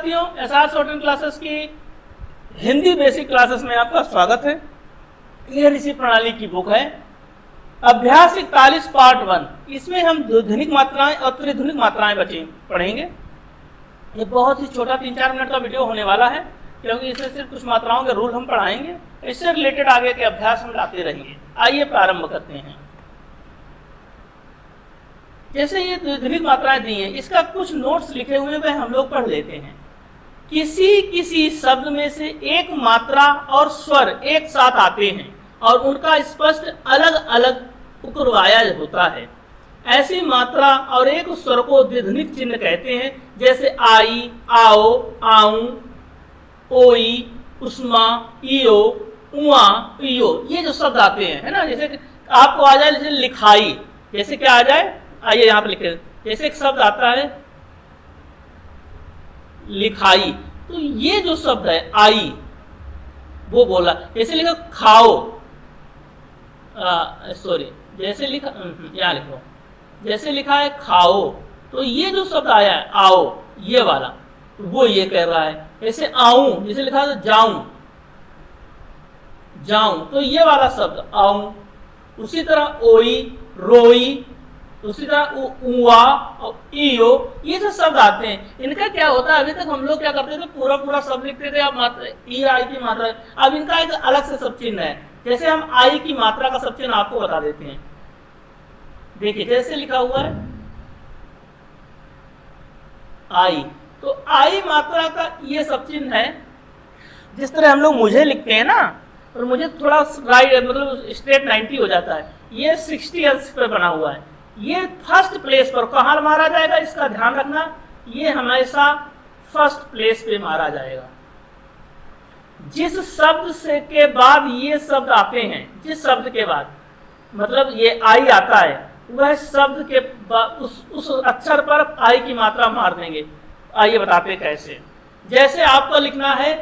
विद्यार्थियों, SR short classes की Hindi basic classes में आपका स्वागत है। क्लियर इसी प्रणाली की बुक है अभ्यास 41 पार्ट 1। इसमें हम ध्वनिक मात्राएं और त्रिध्वनिक मात्राएं पढ़ेंगे। ये बहुत ही छोटा 3-4 मिनट का वीडियो होने वाला है, क्योंकि इसमें सिर्फ कुछ मात्राओं के रूल हम पढ़ाएंगे। इससे रिलेटेड आगे के अभ्यास हम लाते रहेंगे। आइए प्रारंभ करते हैं। जैसे ये ध्वनिक मात्राएं दी हैं, इसका कुछ नोट्स लिखे हुए हैं, हम लोग पढ़ लेते हैं। किसी शब्द में से एक मात्रा और स्वर एक साथ आते हैं और उनका स्पष्ट अलग अलग उकरवाया होता है। ऐसी मात्रा और एक स्वर को द्विध्वनिक चिन्ह कहते हैं, जैसे आई, आओ, आऊं, ओई, उष्मा, इयो, उआ, इयो। ये जो शब्द आते हैं, है ना, जैसे आपको आ जाए जैसे लिखाई, जैसे क्या आ जाए, आइए यहाँ पे लिखे, जैसे एक शब्द आता है लिखाई, तो ये जो शब्द है आई, वो बोला। जैसे लिखा खाओ, सॉरी, जैसे लिखा यहाँ लिखो, जैसे लिखा है खाओ, तो ये जो शब्द आया है आओ, ये वाला, वो ये कह रहा है। जैसे आऊं, जैसे लिखा है जाऊं, जाऊं, तो ये वाला शब्द आऊं। उसी तरह ओई, रोई, उसी तरह उआ और इयो, ये जो शब्द आते हैं, इनका क्या होता है, अभी तक हम लोग क्या करते थे, पूरा पूरा शब्द लिखते थे, अब मात्रा ई आई की मात्रा। अब इनका एक अलग से सब चिन्ह है। जैसे हम आई की मात्रा का सब चिन्ह आपको बता देते हैं। देखिए जैसे लिखा हुआ है आई, तो आई मात्रा का ये सब चिन्ह है। जिस तरह हम लोग मुझे लिखते हैं ना, और मुझे थोड़ा राइट, मतलब स्ट्रेट 90 हो जाता है, ये 60 अंश पे बना हुआ है। ये फर्स्ट प्लेस पर कहाँ मारा जाएगा, इसका ध्यान रखना, ये हमेशा फर्स्ट प्लेस पे मारा जाएगा। जिस शब्द से के बाद ये शब्द आते हैं, जिस शब्द के बाद मतलब ये आई आता है, वह शब्द के बाद उस अक्षर पर आई की मात्रा मार देंगे। आइए बताते हैं कैसे। जैसे आपको लिखना है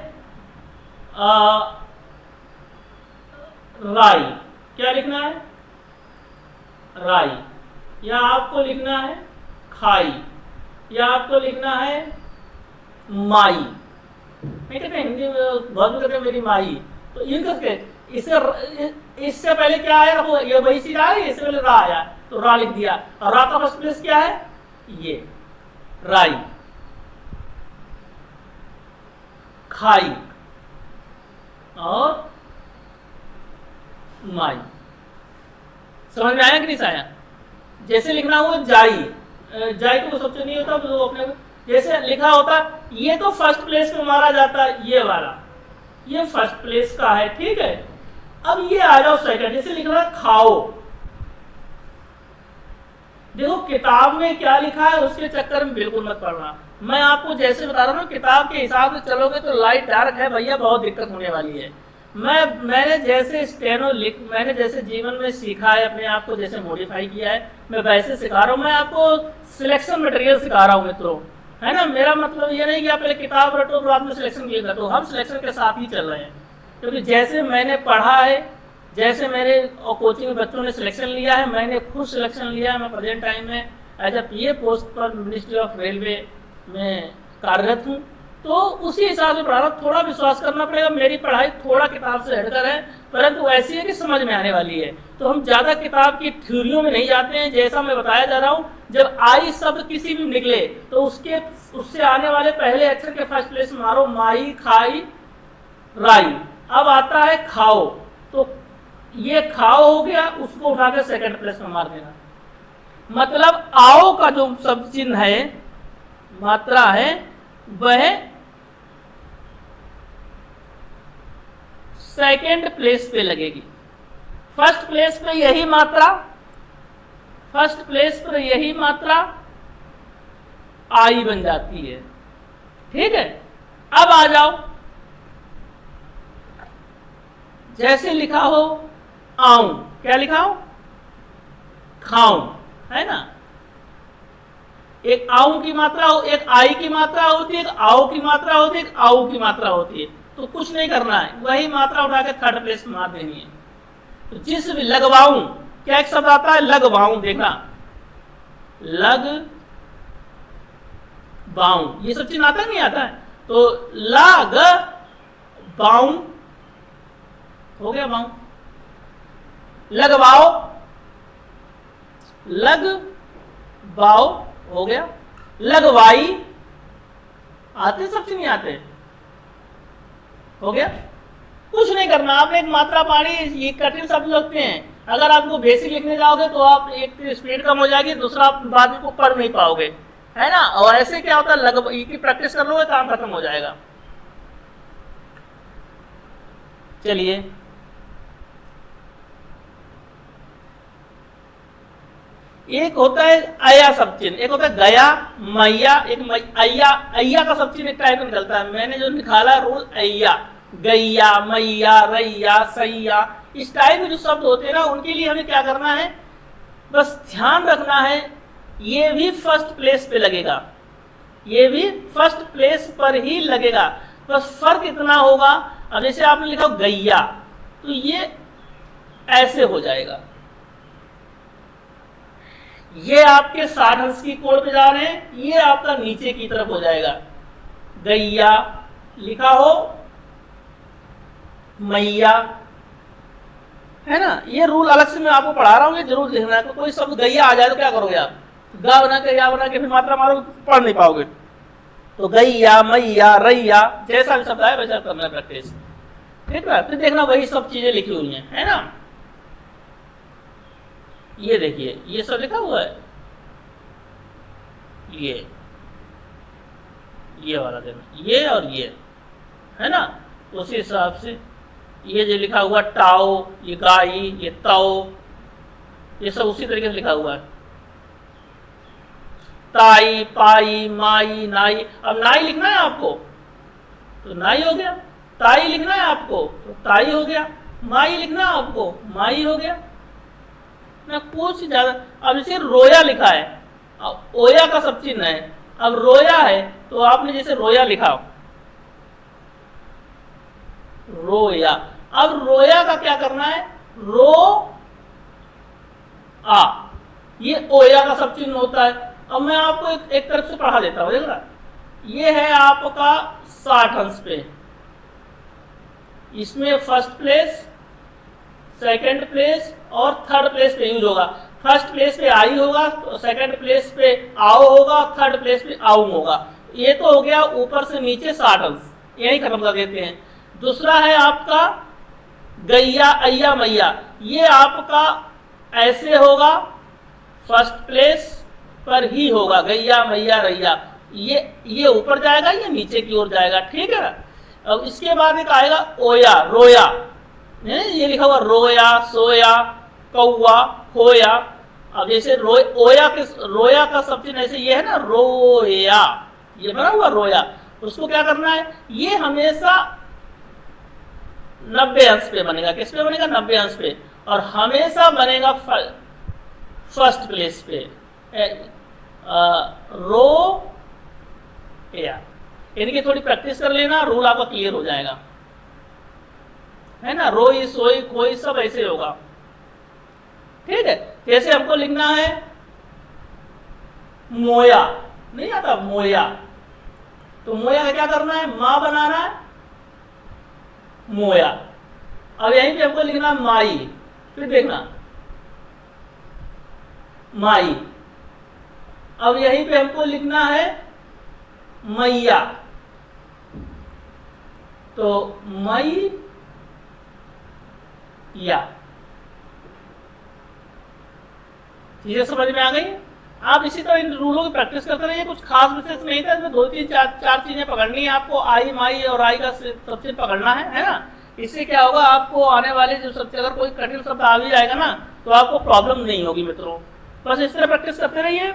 राई, क्या लिखना है, राई, या आपको लिखना है खाई, या आपको लिखना है माई। नहीं कहते हिंदी में बहुत कहते हैं मेरी माई, तो इन करके इससे पहले क्या आया, वो ये वही चीज आ रही, इससे पहले रा आया तो रा लिख दिया। और रा का फर्स्ट प्लेस क्या है, ये राई, खाई और माई। समझ में आया कि नहीं आया। जैसे लिखना हुआ जाई, जाई तो सबसे नहीं होता, तो अपने जैसे लिखा होता, ये तो फर्स्ट प्लेस पे मारा जाता है, ये वाला, ये फर्स्ट प्लेस का है, ठीक है। अब ये आ जाओ सेकंड, जैसे लिख रहा है खाओ। देखो किताब में क्या लिखा है उसके चक्कर में बिल्कुल मत पड़ना। मैं आपको जैसे बता रहा हूँ, किताब के हिसाब से चलोगे तो लाइट डार्क है भैया, बहुत दिक्कत होने वाली है। मैंने जैसे मैंने जैसे जीवन में सीखा है, अपने आप को जैसे मॉडिफाई किया है, मैं वैसे सिखा रहा हूँ। मैं आपको सिलेक्शन मटेरियल सिखा रहा हूँ मित्रों, है ना। मेरा मतलब ये नहीं कि आप पहले किताब रटो बाद में सिलेक्शन किया तो हम सिलेक्शन के साथ ही चल रहे हैं। क्योंकि जैसे मैंने पढ़ा है, जैसे मेरे कोचिंग में बच्चों ने सिलेक्शन लिया है, मैंने खुद सिलेक्शन लिया है। मैं प्रेजेंट टाइम में एज ए PA पोस्ट पर मिनिस्ट्री ऑफ रेलवे में कार्यरत हूँ, तो उसी हिसाब से पढ़ा रहा हूँ। थोड़ा विश्वास करना पड़ेगा, मेरी पढ़ाई थोड़ा किताब से हटकर है, परंतु ऐसी है कि समझ में आने वाली है। तो हम ज्यादा किताब की थ्योरियों में नहीं जाते हैं। जैसा मैं बताया जा रहा हूँ, जब आई शब्द किसी भी निकले तो उससे आने वाले पहले अक्षर के फर्स्ट प्लेस मारो, माई, खाई, राई। अब आता है खाओ, तो ये खाओ हो गया, उसको उठाकर सेकंड प्लेस में मार देना। मतलब आओ का जो शब्द चिन्ह है, मात्रा है, वह सेकेंड प्लेस पे लगेगी। फर्स्ट प्लेस पे यही मात्रा, फर्स्ट प्लेस पर यही मात्रा आई बन जाती है, ठीक है। अब आ जाओ, जैसे लिखा हो आऊं, क्या लिखा हो, खाऊं, है ना। एक आऊं की मात्रा हो, एक आई की मात्रा होती है, एक आओ की मात्रा होती है, एक आऊ की मात्रा होती है। तो कुछ नहीं करना है, वही मात्रा उठा के थर्ड प्लेस में मार देनी है। तो जिस भी लगवाऊं, क्या एक शब्द आता है लगवाऊं, देखा, लग बाऊं, ये सब चीज आता नहीं आता है। तो लाग बाऊ हो गया, बाऊ। लगवाओ, लग बाओ हो गया। लगवाई, आते सबसे नहीं आते, हो गया। कुछ नहीं करना, आपने एक मात्रा पानी, ये कठिन शब्द लगते हैं, अगर आपको बेसिक लिखने जाओगे तो आप एक स्पीड कम हो जाएगी, दूसरा आप बाद में को पढ़ नहीं पाओगे, है ना। और ऐसे क्या होता है, की प्रैक्टिस कर लोगे काम खत्म हो जाएगा। चलिए एक होता है अया सब चिन्ह, एक होता है गया, मैया, एक अय्या। अय्या का सब चिन्ह एक टाइप में निकलता है, मैंने जो निकाला रूल अय्या, गैया, मैया, रैया, सैया, इस टाइप में जो शब्द होते हैं ना, उनके लिए हमें क्या करना है, बस ध्यान रखना है, ये भी फर्स्ट प्लेस पे लगेगा, ये भी फर्स्ट प्लेस पर ही लगेगा। बस फर्क इतना होगा, अब जैसे आपने लिखा गैया, तो ये ऐसे हो जाएगा, ये आपके 60 अंश की कोण पे जा रहे हैं, ये आपका नीचे की तरफ हो जाएगा। गैया लिखा हो, मैया, है ना। ये रूल अलग से मैं आपको पढ़ा रहा हूं, ये जरूर लिखना है। तो कोई शब्द गैया आ जाए तो क्या करोगे आप, गा बना के या बना के फिर मात्रा मारो, पढ़ नहीं पाओगे। तो गैया, मैया, रैया, जैसा भी शब्द आए वैसा करना प्रैक्टिस, ठीक है। फिर देखना वही सब चीजें लिखी हुई हैं, है ना। ये देखिए, ये सब लिखा हुआ है, ये वाला देना, ये और ये, है ना। उसी हिसाब से ये जो लिखा हुआ टाओ, ये गाई, ये ताओ, ये सब उसी तरीके से लिखा हुआ है। ताई, पाई, माई, नाई। अब नाई लिखना है आपको तो नाई हो गया, ताई लिखना है आपको तो ताई हो गया, माई लिखना है आपको माई हो गया ना, कुछ ज्यादा। अब इसे रोया लिखा है, अब ओया का सब चिन्ह है, अब रोया है तो आपने जैसे रोया लिखा, रोया। अब रोया का क्या करना है, रो आ, ये ओया का सब चिन्ह होता है। अब मैं आपको एक तरफ से पढ़ा देता हूं, देखना। ये है आपका 60 अंश पे, इसमें फर्स्ट प्लेस, सेकंड प्लेस और थर्ड प्लेस पे यूज होगा। फर्स्ट प्लेस पे आई होगा, सेकंड प्लेस पे आओ होगा, थर्ड प्लेस पे आऊ होगा। ये तो हो गया ऊपर से नीचे 60 अंश, यही खत्म कर देते हैं। दूसरा है आपका गैया, अय्या, मैया, ये आपका ऐसे होगा, फर्स्ट प्लेस पर ही होगा, गैया, मैया, रैया। ये ऊपर जाएगा, ये नीचे की ओर जाएगा, ठीक है। अब इसके बाद एक आएगा ओया, रोया, ये लिखा हुआ रोया, सोया, कौआ, खोया। अब जैसे रोया का सब चीज ऐसे, ये है ना रोया, ये बना हुआ रोया, उसको क्या करना है, ये हमेशा 90 अंश पे बनेगा। किस पे बनेगा, 90 अंश पे, और हमेशा बनेगा फर्स्ट प्लेस पे, रो या। इनकी थोड़ी प्रैक्टिस कर लेना, रूल आपका क्लियर हो जाएगा, है ना। रोई, सोई, खोई सब ऐसे होगा, ठीक है। जैसे हमको लिखना है मोया, नहीं आता मोया, तो मोया का क्या करना है, मां बनाना है, मोया। अब यहीं पे हमको लिखना है माई, फिर देखना माई। अब यहीं पे हमको लिखना है मैया, तो मई या। चीजें समझ में आ गई। आप इसी तरह इन रूलों की प्रैक्टिस करते रहिए, कुछ खास विशेष नहीं था, इसमें 2 3 4 चीजें पकड़नी है आपको। आई, माई और आई का सबसे पकड़ना है ना। इससे क्या होगा, आपको आने वाले जो सबसे, अगर कोई कठिन शब्द आ भी जाएगा ना, तो आपको प्रॉब्लम नहीं होगी मित्रों। बस इस तरह प्रैक्टिस करते रहिए,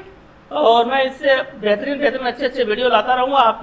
और मैं इससे बेहतरीन अच्छे वीडियो लाता रहूंगा आप